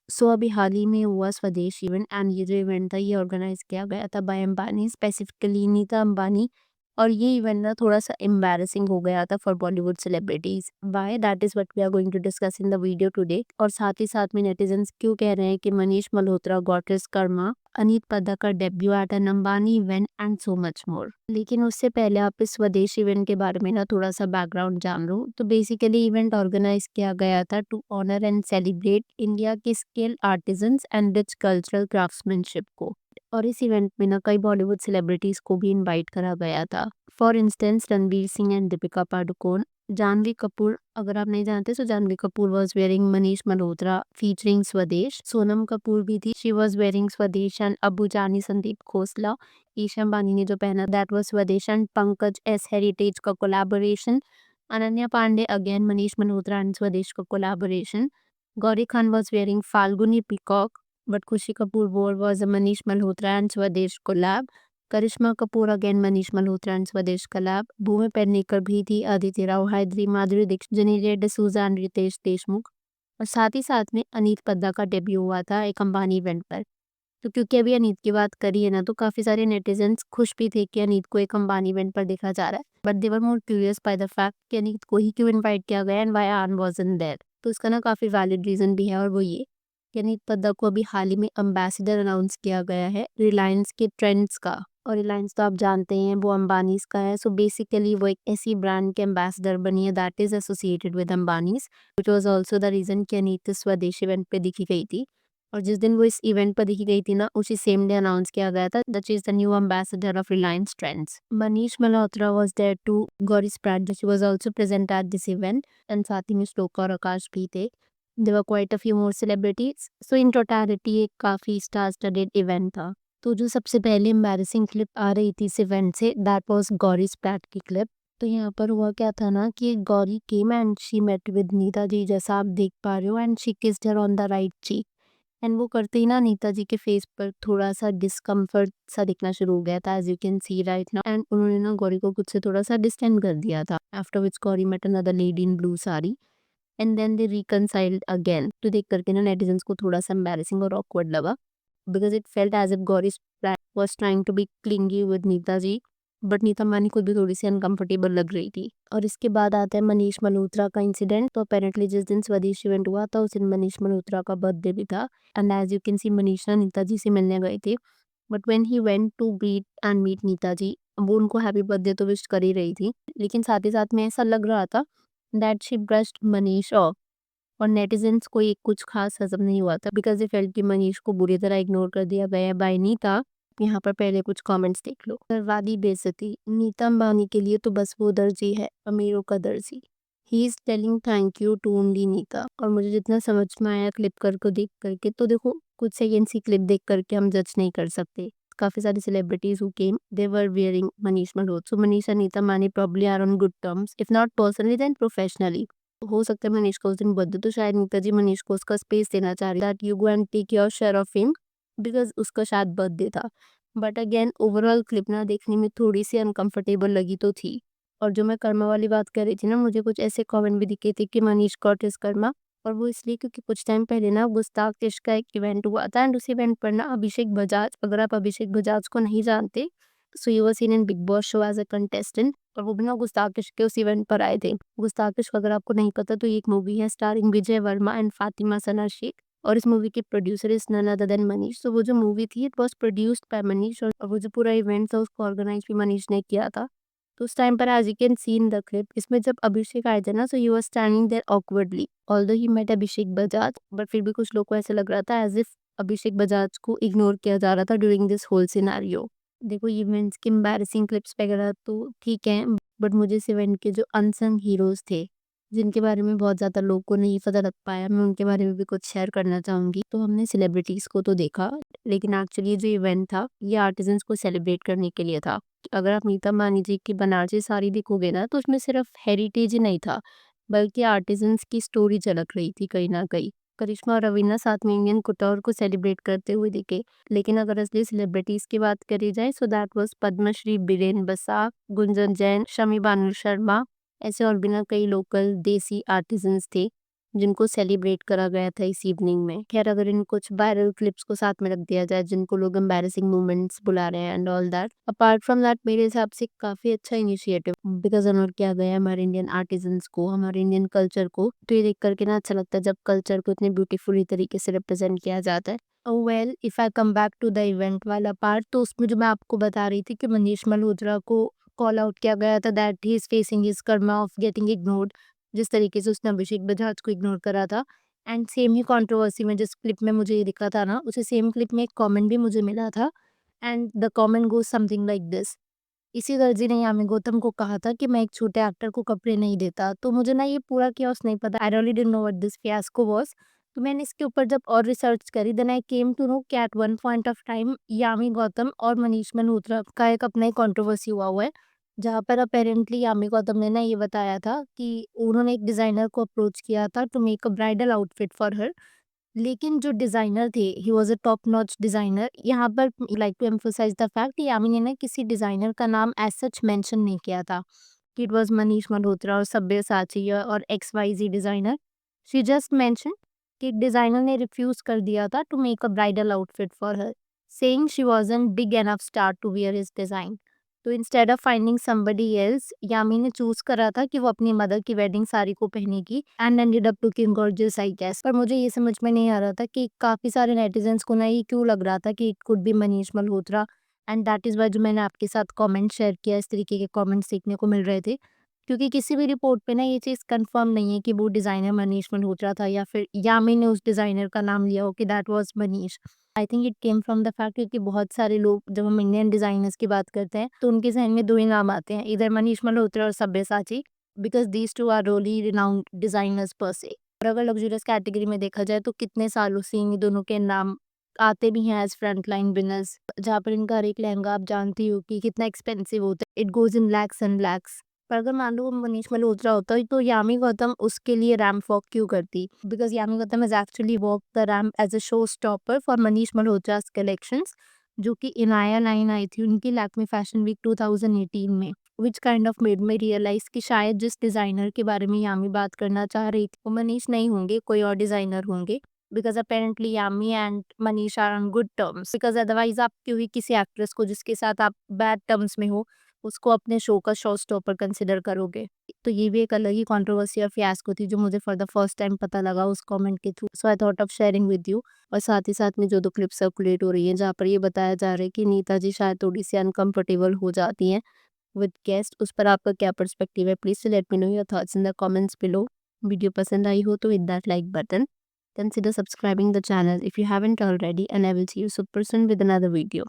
अभी हाल ही में हुआ स्वदेश इवेंट एंड ये जो इवेंट था ये ऑर्गेनाइज किया गया था बाय अंबानी, स्पेसिफिकली नीता अंबानी। और ये इवेंट ना थोड़ा सा एम्बैरेसिंग हो गया था for Bollywood celebrities. Why? That is what we are going to discuss in the video today. और साथ ही साथ में नेटिजन्स क्यों कह रहे हैं कि मनीष मल्होत्रा गॉट हिज कर्मा, अनीत पद्दा का debut at an Ambani event and so much more. लेकिन उससे पहले आप इस स्वदेश इवेंट के बारे में ना थोड़ा सा बैकग्राउंड जान लो। तो बेसिकली इवेंट ऑर्गेनाइज किया गया था to honour and celebrate India के skill artisans and rich cultural craftsmanship को। और इस इवेंट में ना कई बॉलीवुड सेलिब्रिटीज को भी इनवाइट करा गया था। For instance Ranveer Singh and Deepika Padukone, Janhvi Kapoor. अगर आप नहीं जानते तो Janhvi Kapoor was wearing Manish Malhotra featuring Swadesh. Sonam Kapoor भी थी, she was wearing Swadesh and Abu Jani Sandeep Khosla. Isha Ambani ने जो पहना that was Swadesh and Pankaj S heritage का collaboration. Ananya Pandey again Manish Malhotra and Swadesh का collaboration. Gauri Khan was wearing Falguni peacock, but खुशी Kapoor wore was a Manish Malhotra and Swadesh collab. Karisma Kapoor again Manish Malhotra and Swadesh collab. Bhumi Pednekar भी थी, आदित्य राव हैदरी, माधुरी दीक्षित, जेनेलिया डिसूजा एंड रितेश देशमुख। और साथ ही साथ में अनीत पद्दा का डेब्यू हुआ था एक अंबानी इवेंट पर। तो क्योंकि अभी अनीत की बात करी है ना, तो काफी सारे नेटिजन्स खुश भी थे कि अनीत को एक अंबानी इवेंट पर देखा जा रहा है, but they were more curious by the fact कि अनीत को ही क्यों इनवाइट किया गया एंड व्हाई आन वाज़न्ट देयर। तो इसका ना काफी वैलिड रीजन भी है, और वो ये कि अनीत पद्दा को अभी हाल ही में अम्बेसडर अनाउंस किया गया है रिलायंस के ट्रेंड्स का। और रिलायंस तो आप जानते हैं वो अंबानीज का है। सो बेसिकली वो एक ऐसी ब्रांड के एम्बेसडर बनी है that is associated with Ambanis, which was also the reason कि अनीत स्वदेश इवेंट पे दिखी गई थी। और जिस दिन वो इस इवेंट पर दिखी गई थी ना, उसी सेम डे अनाउंस किया गया था that she is the new ambassador of Reliance trends. Manish Malhotra was there too, Gauri Spratt she was also present at this event, and साथ ही में श्लोका और आकाश भी थे। There were quite a few more celebrities. So in totality एक काफी स्टार स्टडेड इवेंट था। तो जो सबसे पहले एम्बैरेसिंग क्लिप आ रही थी इस इवेंट से, दैट वाज गौरी स्प्रैट की क्लिप। तो यहाँ पर हुआ क्या था ना कि Gauri came and she met with Nita ji, जैसा आप देख पा रहे हो, and she kissed her on the right cheek. And वो करते ही ना नीता जी के फेस पर थोड़ा सा डिस्कम्फर्ट सा दिखना शुरू हो गया था, as you can see right now. And उन्होंने ना गौरी को खुद से थोड़ा सा डिस्टेंस कर दिया था। After which Gauri met another lady in blue saree and then they reconciled again. तो देख करके ना नेटिजन्स को थोड़ा सा एम्बैरेसिंग और ऑकवर्ड लगा, because it felt as if Gauri was trying to be clingy with Nita ji, but Nita Ambani खुद भी थोड़ी सी अनकंफर्टेबल लग रही थी। और इसके बाद आता है मनीष मल्होत्रा का इंसिडेंट। तो अपेरेंटली जिस दिन स्वदेश इवेंट हुआ था उस दिन मनीष मल्होत्रा का बर्थडे भी था, and as you can see Manish ना नीता जी से मिलने गए थे। But when he went to greet and meet Nita ji, वो उनको हैप्पी बर्थडे तो विश कर ही रही थी, लेकिन साथ ही साथ में ऐसा लग रहा था that she brushed Manish of. और नेटिजन्स को ये कुछ खास हजम नहीं हुआ था, बिकॉज दे फेल्ट कि मनीष को बुरी तरह इग्नोर कर दिया गया है बाय नीता। यहाँ पर पहले कुछ कमेंट्स देख लो। बर्बादी बेइज्जती, नीता अंबानी के लिए तो बस वो दर्जी है, अमीरों का दर्जी। He is telling thank you to only Nita. और मुझे जितना समझ में आया क्लिप को देख करके, तो देखो कुछ सेकेंड्स की क्लिप देख करके हम जज नहीं कर सकते। काफी सारी celebrities who came they were wearing Manish Malhotra. So Manish and Nita Ambani probably are on good terms, if not personally then professionally. हो सकता है मनीष का उस दिन बर्थडे, तो शायद नीता जी मनीष को उसका स्पेस देना चाह रही that you go and take your share of fame, because उसका शायद बर्थडे था। बट अगेन ओवरऑल क्लिप ना देखने में थोड़ी सी अनकंफर्टेबल लगी तो थी। और जो मैं कर्मा वाली बात कर रही थी ना, मुझे कुछ ऐसे कमेंट भी दिखे थे कि मनीष गॉट हिज कर्मा। और वो इसलिए क्योंकि कुछ टाइम पहले ना गुस्ताख इश्क का एक इवेंट हुआ था, एंड उस इवेंट पर ना अभिषेक बजाज, अगर आप अभिषेक बजाज को नहीं जानते, so you were seen in Bigg Boss show as a contestant, और वो भी ना गुस्ताख इश्क के उस इवेंट पर आए थे। गुस्ताख इश्क अगर आपको नहीं पता तो ये एक मूवी है स्टारिंग विजय वर्मा एंड फातिमा सना शेख, और इस मूवी के producer is none other than Manish. तो वो जो मूवी थी it was produced by Manish, और वो जो पूरा इवेंट था उसको ऑर्गेनाइज भी मनीष ने किया था। तो उस टाइम पर as you can see in the clip, इसमें जब अभिषेक आए थे ना, so he was standing there awkwardly although he met Abhishek Bajaj, but फिर भी कुछ लोग को ऐसा लग रहा था एज इफ अभिषेक बजाज को इग्नोर किया जा रहा था ड्यूरिंग दिस होल सिनेरियो। देखो इवेंट्स के एम्बैरेसिंग क्लिप्स वगैरह तो ठीक है, बट मुझे इस इवेंट के जो अनसंग हीरोज थे, जिनके बारे में बहुत ज़्यादा लोगों को नहीं पता लग पाया, मैं उनके बारे में भी कुछ शेयर करना चाहूँगी। तो हमने सेलिब्रिटीज़ को तो देखा, लेकिन एक्चुअली जो इवेंट था ये आर्टिजन्स को सेलिब्रेट करने के लिए था। अगर आप नीता अंबानी जी की बनारसी साड़ी देखोगे ना, तो उसमें सिर्फ हेरिटेज ही नहीं था, बल्कि आर्टिजन्स की स्टोरी झलक रही थी कहीं ना कहीं। करिश्मा और रवीना साथ में इंडियन कुटौर को सेलिब्रेट करते हुए दिखे। लेकिन अगर असली सेलिब्रिटीज की बात करी जाए, so that was Padmashri Biren Basak, Gunjan Jain, Shami Banu Sharma, ऐसे और भी ना कई लोकल देसी आर्टिजन्स थे जिनको सेलिब्रेट करा गया था इस इवनिंग में। खैर, अगर इन कुछ वायरल क्लिप्स को साथ में रख दिया जाए जिनको लोग एम्बैरेसिंग मोमेंट्स बुला रहे हैं and all that, apart from that मेरे हिसाब से काफ़ी अच्छा इनिशिएटिव, बिकॉज़ ऑनर किया गया है हमारे इंडियन आर्टिज़न्स को, हमारे इंडियन कल्चर को। तो ये देख कर के ना अच्छा लगता है जब कल्चर को इतने ब्यूटीफुली तरीके से रिप्रेज़ेंट किया जाता है। Well, if I come back to the event वाला पार्ट, तो उसमें जो मैं आपको बता रही थी कि मनीष मल्होत्रा को कॉल आउट किया गया था that he is facing his Karma of getting ignored, जिस तरीके से उसने अभिषेक बजाज को इग्नोर करा था। एंड सेम ही कंट्रोवर्सी में जिस क्लिप में मुझे ये दिखा था ना, उसी सेम क्लिप में एक कमेंट भी मुझे मिला था and the comment goes something like this. इसी दर्जी ने यामी गौतम को कहा था कि मैं एक छोटे एक्टर को कपड़े नहीं देता। तो मुझे ना ये पूरा chaos नहीं पता, I really didn't know what this fiasco was. तो मैंने इसके ऊपर जब और रिसर्च करी, then I came to know कि at one point of time Yami Gautam और मनीष मल्होत्रा का एक अपना ही कंट्रोवर्सी हुआ है। जहाँ पर अपेरेंटली यामी गौतम ने ना ये बताया था कि उन्होंने एक डिज़ाइनर को अप्रोच किया था to make a bridal outfit for her. लेकिन जो डिज़ाइनर थे, he was a top notch designer. यहाँ पर like to emphasise the fact कि यामी ने ना किसी डिज़ाइनर का नाम एज़ सच मेंशन नहीं किया था कि इट वाज़ मनीष मल्होत्रा और सब्यसाची और XYZ designer. She just mentioned कि डिज़ाइनर ने रिफ्यूज़ कर दिया था to make a bridal outfit for her, saying she wasn't big enough star to wear his design. तो instead of finding somebody else, Yami ने choose करा था कि वो अपनी मदर की वेडिंग साड़ी को पहनेगी and ended up looking gorgeous I guess. पर मुझे ये समझ में नहीं आ रहा था कि काफ़ी सारे नेटिज़न्स को ना ये क्यों लग रहा था कि it could be Manish Malhotra, and that is why जो मैंने आपके साथ कमेंट शेयर किया, इस तरीके के कमेंट्स देखने को मिल रहे थे। क्योंकि किसी भी रिपोर्ट पे ना ये चीज़ कन्फर्म नहीं है कि वो डिज़ाइनर मनीष मल्होत्रा था या फिर यामी ने उस डिज़ाइनर का नाम लिया हो कि that was Manish. I think it came from the fact क्योंकि बहुत सारे लोग जब हम इंडियन डिज़ाइनर्स की बात करते हैं तो उनके ज़हन में 2 ही नाम आते हैं, इधर मनीष मल्होत्रा और Sabyasachi, because these 2 are really renowned designers पर से। और अगर लग्ज़रियस कैटेगरी में देखा जाए तो कितने सालों से इन दोनों के नाम आते भी हैं एज़ फ्रंटलाइन विनर्स, जहाँ पर इनका हर एक लहंगा आप जानती हो कि कितना एक्सपेंसिव होता है। It goes in lakhs and lakhs. पर अगर मान लो मनीष मल्होत्रा होता तो यामी गौतम उसके लिए रैंप वॉक क्यों करती? Because Yami Gautam has actually walked the ramp as a show stopper for Manish Malhotra's collections, जो कि इनाया लाइन आई थी उनकी लैक्मे फैशन वीक 2018 में, which kind of made me realise कि शायद जिस डिज़ाइनर के बारे में यामी बात करना चाह रही थी वो मनीष नहीं होंगे, कोई और डिज़ाइनर होंगे। Because apparently Yami and Manish are on good terms, because otherwise आप क्यों ही किसी एक्ट्रेस को जिसके साथ आप बैड टर्म्स में हो, उसको अपने शो का शो स्टॉपर कंसिडर करोगे। तो ये भी एक अलग ही कंट्रोवर्सी और फियास्को थी जो मुझे फॉर द फर्स्ट टाइम पता लगा उस कमेंट के through. So I thought of sharing with you. और साथ ही साथ में जो 2 क्लिप सर्कुलेट हो रही हैं जहाँ पर ये बताया जा रहा है कि नीता जी शायद थोड़ी-सी अनकंफर्टेबल हो जाती हैं विद गेस्ट, उस पर आपका क्या पर्सपेक्टिव है? Please let me know your thoughts in the comments below. Video पसंद आई हो तो hit that like button. Consider subscribing the channel if you haven't already, and I will see you super soon with another video.